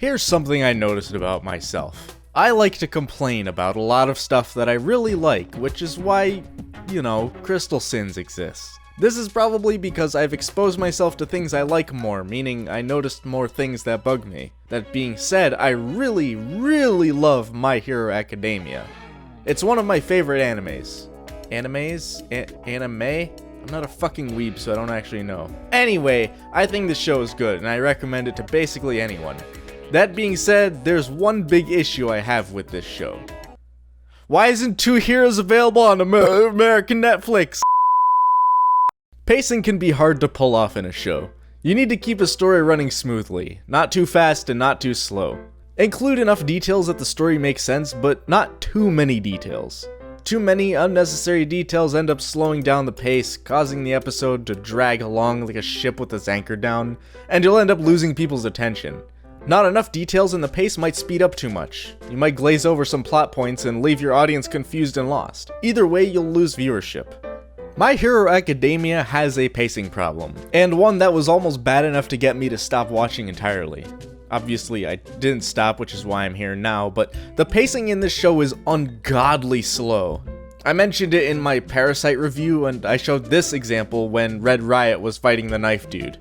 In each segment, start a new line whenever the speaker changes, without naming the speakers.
Here's something I noticed about myself. I like to complain about a lot of stuff that I really like, which is why, Crystal Sins exists. This is probably because I've exposed myself to things I like more, meaning I noticed more things that bug me. That being said, I really love My Hero Academia. It's one of my favorite animes. Anime? I'm not a fucking weeb, so I don't actually know. Anyway, I think the show is good, and I recommend it to basically anyone. That being said, there's one big issue I have with this show. Why isn't Two Heroes available on American Netflix? Pacing can be hard to pull off in a show. You need to keep a story running smoothly, not too fast and not too slow. Include enough details that the story makes sense, but not too many details. Too many unnecessary details end up slowing down the pace, causing the episode to drag along like a ship with its anchor down, and you'll end up losing people's attention. Not enough details and the pace might speed up too much. You might glaze over some plot points and leave your audience confused and lost. Either way, you'll lose viewership. My Hero Academia has a pacing problem, and one that was almost bad enough to get me to stop watching entirely. Obviously, I didn't stop, which is why I'm here now, but the pacing in this show is ungodly slow. I mentioned it in my Parasite review, and I showed this example when Red Riot was fighting the knife dude.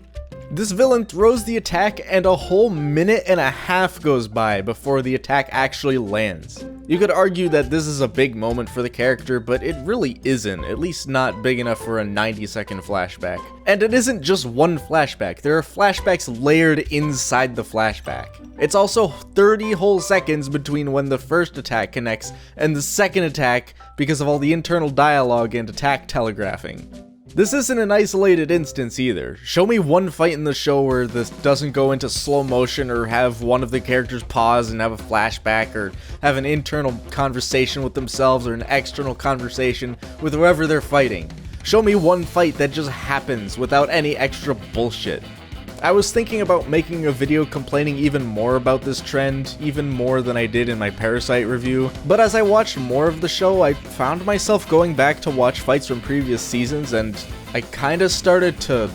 This villain throws the attack and a whole minute and a half goes by before the attack actually lands. You could argue that this is a big moment for the character, but it really isn't, at least not big enough for a 90-second flashback. And it isn't just one flashback, there are flashbacks layered inside the flashback. It's also 30 whole seconds between when the first attack connects and the second attack because of all the internal dialogue and attack telegraphing. This isn't an isolated instance either. Show me one fight in the show where this doesn't go into slow motion or have one of the characters pause and have a flashback or have an internal conversation with themselves or an external conversation with whoever they're fighting. Show me one fight that just happens without any extra bullshit. I was thinking about making a video complaining even more about this trend, even more than I did in my Parasite review, but as I watched more of the show, I found myself going back to watch fights from previous seasons, and I kinda started to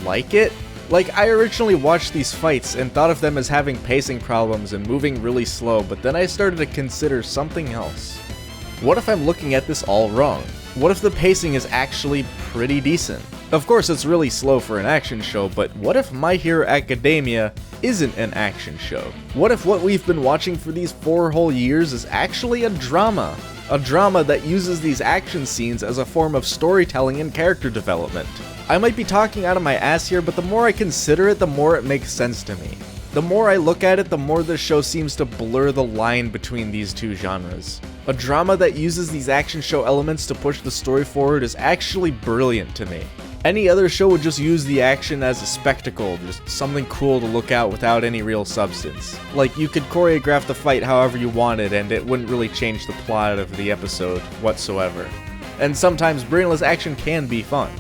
like it. Like, I originally watched these fights and thought of them as having pacing problems and moving really slow, but then I started to consider something else. What if I'm looking at this all wrong? What if the pacing is actually pretty decent? Of course, it's really slow for an action show, but what if My Hero Academia isn't an action show? What if what we've been watching for these 4 whole years is actually a drama? A drama that uses these action scenes as a form of storytelling and character development. I might be talking out of my ass here, but the more I consider it, the more it makes sense to me. The more I look at it, the more the show seems to blur the line between these two genres. A drama that uses these action show elements to push the story forward is actually brilliant to me. Any other show would just use the action as a spectacle, just something cool to look at without any real substance. Like, you could choreograph the fight however you wanted and it wouldn't really change the plot of the episode whatsoever. And sometimes brainless action can be fun.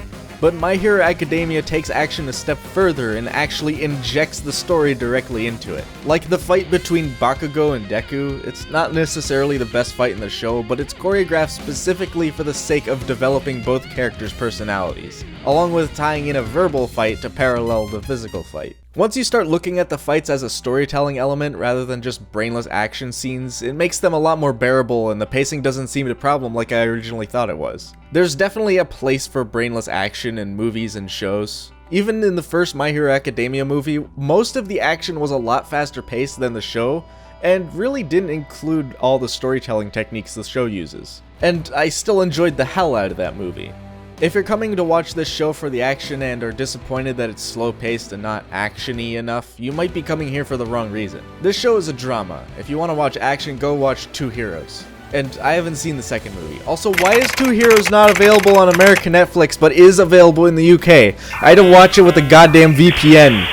But My Hero Academia takes action a step further and actually injects the story directly into it. Like the fight between Bakugo and Deku, it's not necessarily the best fight in the show, but it's choreographed specifically for the sake of developing both characters' personalities, along with tying in a verbal fight to parallel the physical fight. Once you start looking at the fights as a storytelling element rather than just brainless action scenes, it makes them a lot more bearable and the pacing doesn't seem a problem like I originally thought it was. There's definitely a place for brainless action in movies and shows. Even in the first My Hero Academia movie, most of the action was a lot faster paced than the show, and really didn't include all the storytelling techniques the show uses. And I still enjoyed the hell out of that movie. If you're coming to watch this show for the action and are disappointed that it's slow-paced and not action-y enough, you might be coming here for the wrong reason. This show is a drama. If you want to watch action, go watch Two Heroes. And I haven't seen the second movie. Also, why is Two Heroes not available on American Netflix but is available in the UK? I had to watch it with a goddamn VPN.